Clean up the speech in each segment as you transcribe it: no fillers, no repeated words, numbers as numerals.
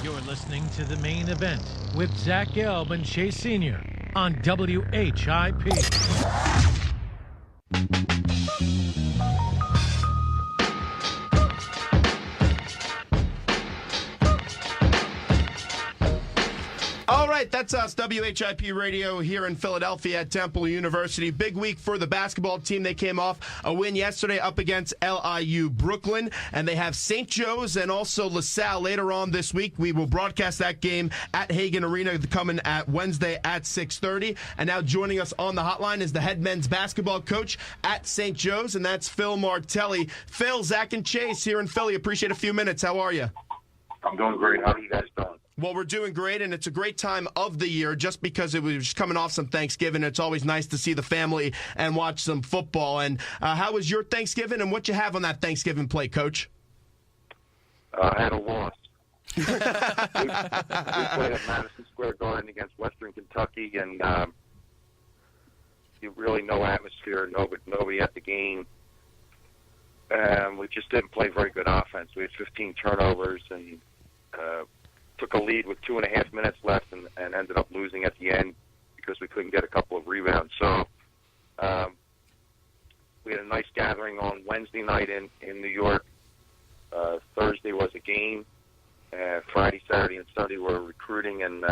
You're listening to The Main Event with Zach Gelb and Chase Sr. on WHIP. All right, that's us, WHIP Radio here in Philadelphia at Temple University. Big week for the basketball team. They came off a win yesterday up against LIU Brooklyn, and they have St. Joe's and also LaSalle later on this week. We will broadcast that game at Hagan Arena coming at Wednesday at 6:30. And now joining us on the hotline is the head men's basketball coach at St. Joe's, and that's Phil Martelli. Phil, Zach, and Chase here in Philly. Appreciate a few minutes. How are you? I'm doing great. How are you guys doing? Well, we're doing great, and it's a great time of the year just because it was coming off some Thanksgiving. It's always nice to see the family and watch some football. And how was your Thanksgiving, and what you have on that Thanksgiving plate, Coach? I had a loss. we played at Madison Square Garden against Western Kentucky, and really no atmosphere, nobody at the game. We just didn't play very good offense. We had 15 turnovers and took a lead with 2.5 minutes left and ended up losing at the end because we couldn't get a couple of rebounds. So we had a nice gathering on Wednesday night in New York. Thursday was a game. Friday, Saturday, and Sunday we're recruiting and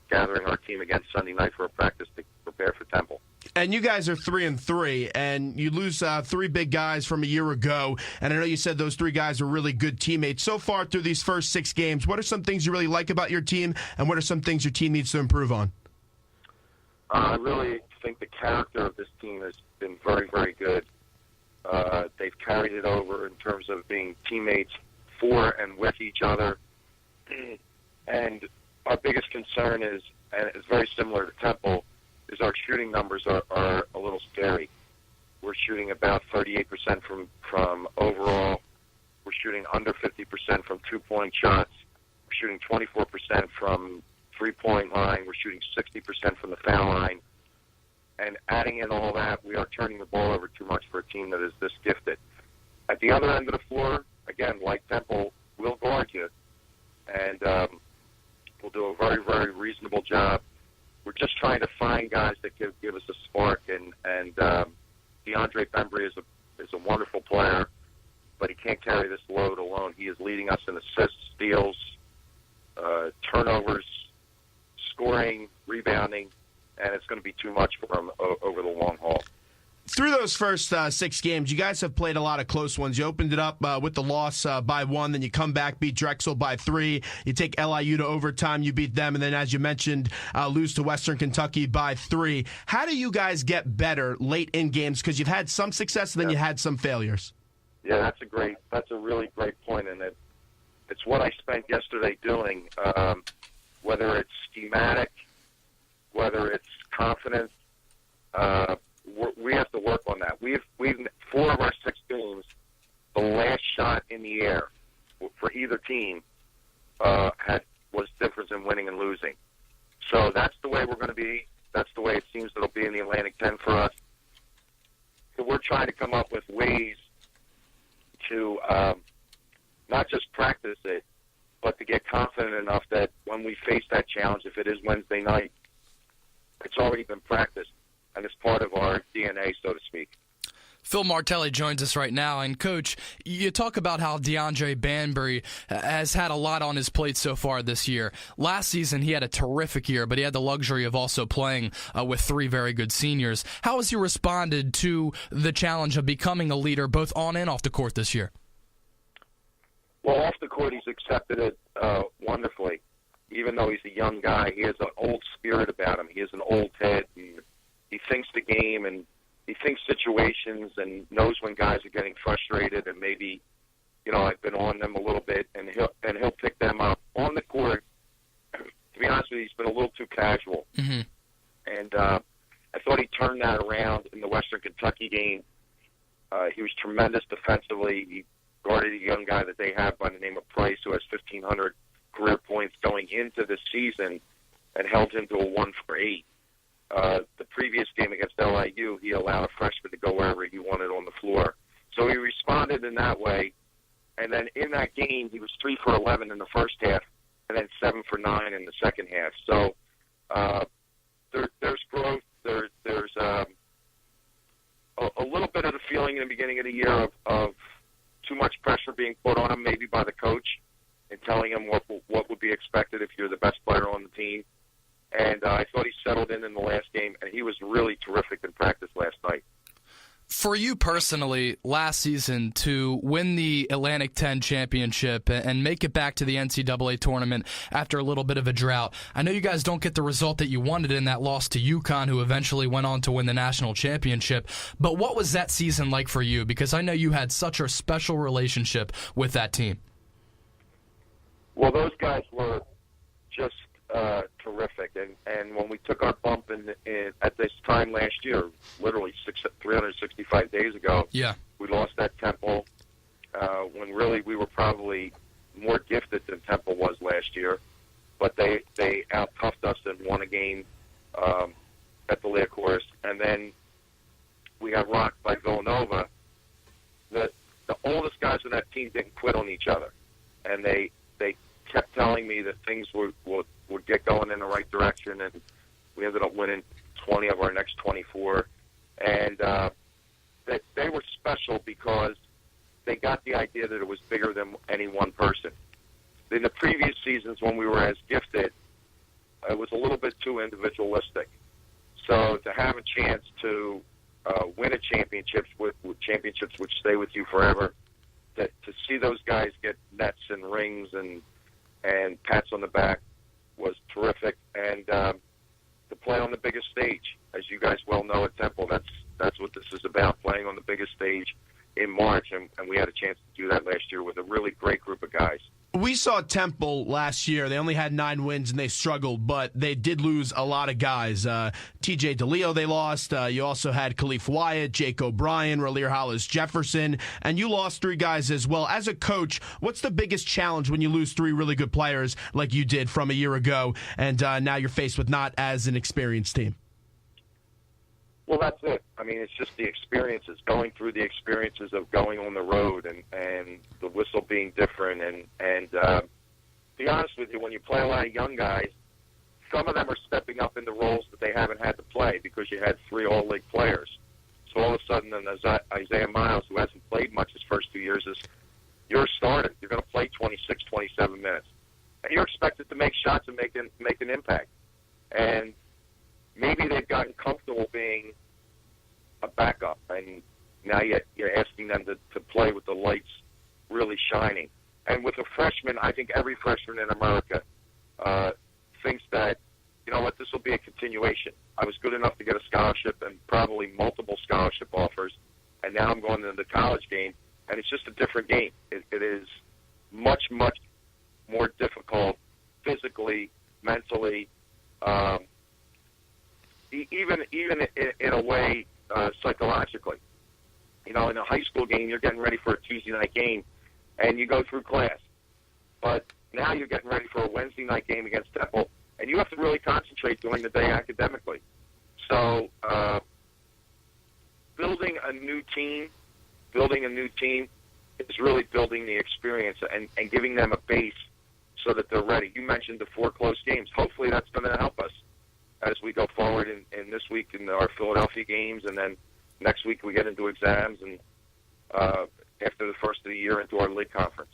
gathering our team again Sunday night for a practice to prepare for Temple. And you guys are 3-3, and you lose three big guys from a year ago. And I know you said those three guys are really good teammates. So far through these first 6 games, what are some things you really like about your team, and what are some things your team needs to improve on? I really think the character of this team has been very, very good. They've carried it over in terms of being teammates for and with each other. And our biggest concern is, and it's very similar to Temple, is our shooting numbers are a little scary. We're shooting about 38% from overall. We're shooting under 50% from two-point shots. We're shooting 24% from three-point line. We're shooting 60% from the foul line. And adding in all that, we are turning the ball over too much for a team that is this gifted. At the other end of the floor, again, like Temple, we'll guard you. And we'll do a very, very reasonable job. We're just trying to find guys that can give us a spark, and DeAndre Bembry is a wonderful player, but he can't carry this load alone. He is leading us in assists, steals, turnovers, scoring, rebounding, and it's going to be too much for him over the long haul. Through those first 6 games, you guys have played a lot of close ones. You opened it up with the loss by 1, then you come back, beat Drexel by 3. You take LIU to overtime, you beat them, and then, as you mentioned, lose to Western Kentucky by 3. How do you guys get better late in games? Because you've had some success, and then you had some failures. Yeah, that's a really great point, and it's what I spent yesterday doing. Whether it's schematic, whether it's confidence. We have to work on that. We've 4 of our 6 games, the last shot in the air for either team was difference in winning and losing. So that's the way we're going to be. That's the way it seems it'll be in the Atlantic 10 for us. So we're trying to come up with ways to not just practice it, but to get confident enough that when we face that challenge, if it is Wednesday night, it's already been practiced. And it's part of our DNA, so to speak. Phil Martelli joins us right now. And, Coach, you talk about how DeAndre Bembry has had a lot on his plate so far this year. Last season, he had a terrific year, but he had the luxury of also playing with 3 very good seniors. How has he responded to the challenge of becoming a leader both on and off the court this year? Well, off the court, he's accepted it wonderfully. Even though he's a young guy, he has an old spirit about him. He has an old head. He thinks the game, and he thinks situations, and knows when guys are getting frustrated, and maybe, I've been on them a little bit, and he'll pick them up on the court. To be honest with you, he's been a little too casual, and I thought he turned that around in the Western Kentucky game. He was tremendous defensively. He guarded a young guy that they have by the name of Price, who has 1,500 career points going into the season, and held him to a 1 for 8. The previous game against LIU, he allowed a freshman to go wherever he wanted on the floor. So he responded in that way. And then in that game, he was 3 for 11 in the first half, and then 7 for 9 in the second half. So there's growth. There's a little bit of the feeling in the beginning of the year of too much pressure being put on him, maybe by the coach, and telling him what would be expected if you're the best player on the team. And I thought he settled in the last game, and he was really terrific in practice last night. For you personally, last season, to win the Atlantic 10 championship and make it back to the NCAA tournament after a little bit of a drought, I know you guys don't get the result that you wanted in that loss to UConn, who eventually went on to win the national championship. But what was that season like for you? Because I know you had such a special relationship with that team. Well, those guys were just terrific, and when we took our bump at this time last year, literally 365 days ago, we lost at Temple when really we were probably more gifted than Temple was last year, but they out-toughed us and won a game at the Lea Course, and then we got rocked by Villanova. The oldest guys on that team didn't quit on each other, and they kept telling me that things would get going in the right direction, and we ended up winning 20 of our next 24. And that they were special because they got the idea that it was bigger than any one person. In the previous seasons when we were as gifted, it was a little bit too individualistic. So to have a chance to win a championship, with championships which stay with you forever, to see those guys get nets and rings and pats on the back was terrific, and to play on the biggest stage, as you guys well know at Temple, that's what this is about, playing on the biggest stage in March, and we had a chance to do that last year with a really great group of guys. We saw Temple last year. They only had 9 wins and they struggled, but they did lose a lot of guys. TJ DeLeo they lost. You also had Khalif Wyatt, Jake O'Brien, Raleigh Hollis Jefferson, and you lost 3 guys as well. As a coach, what's the biggest challenge when you lose 3 really good players like you did from a year ago, and now you're faced with not as an experienced team? Well, that's it. I mean, it's just the experiences, going through the experiences of going on the road and the whistle being different. And to be honest with you, when you play a lot of young guys, some of them are stepping up into roles that they haven't had to play because you had 3 all-league players. So all of a sudden, Isaiah Miles, who hasn't played much his first 2 years, you're a starter. You're going to play 26, 27 minutes. And you're expected to make shots and make an impact. And maybe they've gotten comfortable being a backup, and now you're asking them to play with the lights really shining. And with a freshman, I think every freshman in America thinks that, you know what, this will be a continuation. I was good enough to get a scholarship and probably multiple scholarship offers, and now I'm going into the college game, and it's just a different game. It is much, much more difficult physically, mentally, even in a way, psychologically. You know, in a high school game, you're getting ready for a Tuesday night game, and you go through class. But now you're getting ready for a Wednesday night game against Temple, and you have to really concentrate during the day academically. So building a new team is really building the experience and giving them a base so that they're ready. You mentioned the 4 close games. Hopefully that's going to help us as we go forward in this week in our Philadelphia games, and then next week we get into exams, and after the first of the year into our league conference.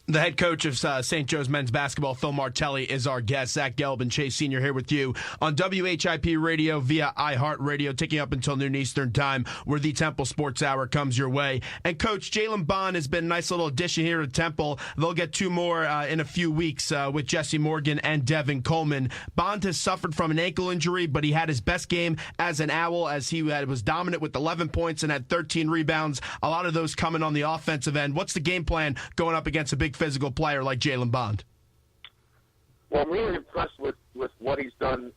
The head coach of St. Joe's men's basketball, Phil Martelli, is our guest. Zach Gelb and Chase Sr. here with you on WHIP Radio via iHeartRadio, taking up until noon Eastern Time, where the Temple Sports Hour comes your way. And Coach, Jalen Bond has been a nice little addition here to Temple. They'll get 2 more in a few weeks with Jesse Morgan and Devin Coleman. Bond has suffered from an ankle injury, but he had his best game as an Owl, as he was dominant with 11 points and had 13 rebounds, a lot of those coming on the offensive end. What's the game plan going up against a big physical player like Jalen Bond? Well, I'm really impressed with what he's done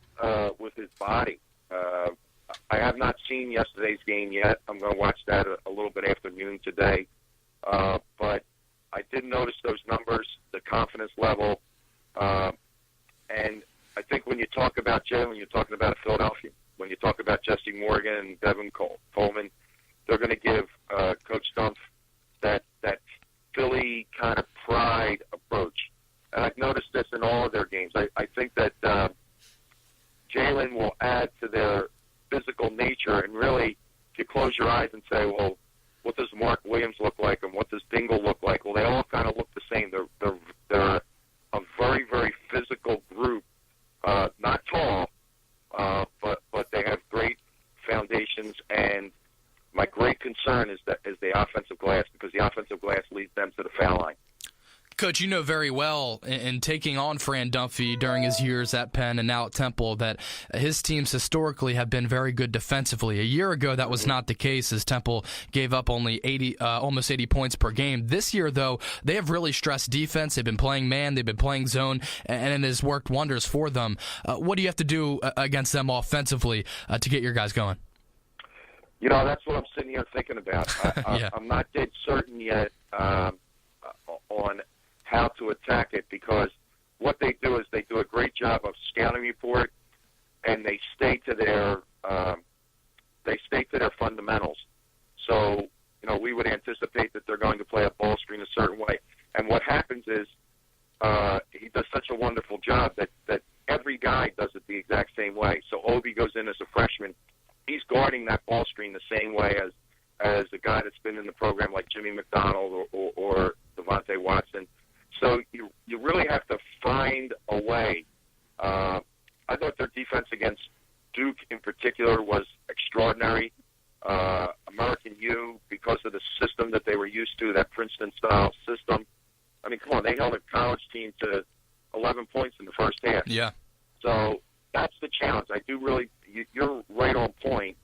with his body. I have not seen yesterday's game yet. I'm going to watch that a little bit after noon today. But I did notice those numbers, the confidence level. And I think when you talk about Jalen, you're talking about Philadelphia. When you talk about Jesse Morgan and Devin Coleman, they're going to give Coach Stumpf that Philly kind of pride approach. and I've noticed this in all of their games. I think that Jalen will add to their physical nature, and really, if you close your eyes and say, well, what does Mark Williams look like, and what does Dingle look like? Well, they all kind of look the same. They're a very, very physical group, not tall, but they have great foundations, and my great concern is the offensive glass, because the offensive glass leads them to the foul line. Coach, you know very well in taking on Fran Dunphy during his years at Penn and now at Temple that his teams historically have been very good defensively. A year ago, that was not the case, as Temple gave up only almost 80 points per game. This year, though, they have really stressed defense. They've been playing man, they've been playing zone, and it has worked wonders for them. What do you have to do against them offensively to get your guys going? You know, that's what I'm sitting here thinking about. Yeah. I'm not dead certain yet on how to attack it, because what they do is they do a great job of scouting report, and they stay to their fundamentals. So, you know, we would anticipate that they're going to play a ball screen a certain way. And what happens is he does such a wonderful job that every guy does it the exact same way. So Obi goes in as a freshman. He's guarding that ball screen the same way as a guy that's been in the program like Jimmy McDonald or Devontae Watson. So you really have to find a way. I thought their defense against Duke in particular was extraordinary. American U, because of the system that they were used to, that Princeton-style system. I mean, come on, they held a college team to 11 points in the first half. Yeah. So that's the challenge. You're right on point.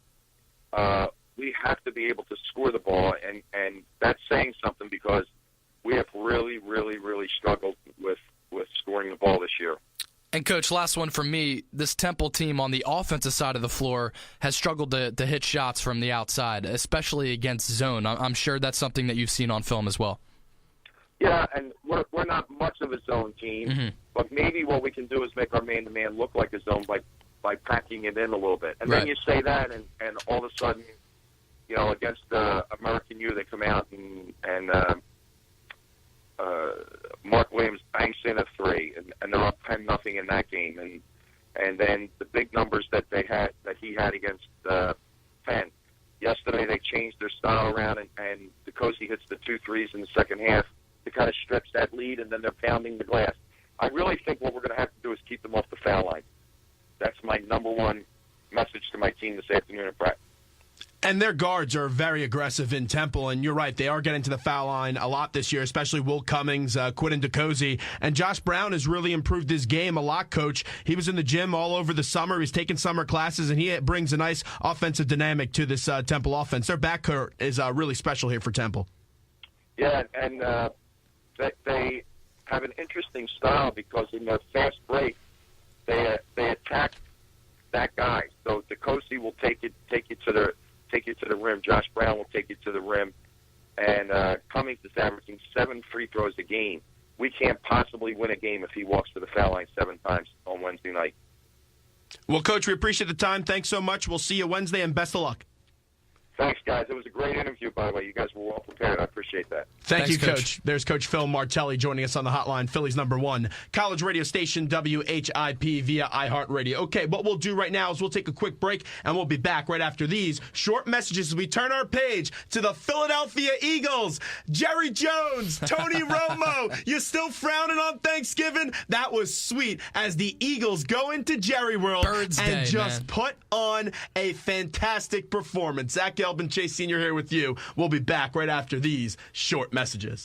We have to be able to score the ball, and that's saying something, because we have really, really, really struggled with scoring the ball this year. And, Coach, last one from me. This Temple team on the offensive side of the floor has struggled to hit shots from the outside, especially against zone. I'm sure that's something that you've seen on film as well. Yeah, and we're not much of a zone team, but maybe what we can do is make our man-to-man look like a zone by packing it in a little bit. And right. Then you say that, and all of a sudden, you know, against American U, they come out and Mark Williams banks in a three, and they're up 10-0 in that game, and then the big numbers that he had against Penn. Yesterday they changed their style around, and DeCosi hits the 2 threes in the second half to kind of stretch that lead, and then they're pounding the glass. I really think what we're going to have to do is keep them off the foul line. That's my number one message to my team this afternoon at practice. And their guards are very aggressive in Temple, and you're right, they are getting to the foul line a lot this year, especially Will Cummings, Quinton DeCosi, and Josh Brown has really improved his game a lot, Coach. He was in the gym all over the summer. He's taking summer classes, and he brings a nice offensive dynamic to this Temple offense. Their backcourt is really special here for Temple. Yeah, and they have an interesting style, because in their fast break, they attack that guy. So DeCosi will take you to the rim. Josh Brown will take you to the rim. And Cummings is averaging 7 free throws a game. We can't possibly win a game if he walks to the foul line 7 times on Wednesday night. Well, Coach, we appreciate the time. Thanks so much. We'll see you Wednesday, and best of luck. Thanks, guys. It was a great interview, by the way. You guys were well prepared. I appreciate that. Thanks, you, Coach. There's Coach Phil Martelli joining us on the hotline, Philly's #1 college radio station, WHIP via iHeartRadio. Okay, what we'll do right now is we'll take a quick break, and we'll be back right after these short messages as we turn our page to the Philadelphia Eagles. Jerry Jones, Tony Romo, you still frowning on Thanksgiving? That was sweet as the Eagles go into Jerry World Birds and Day, just man. put on a fantastic performance. Zach Gelb and Chase Sr. here with you. We'll be back right after these short messages.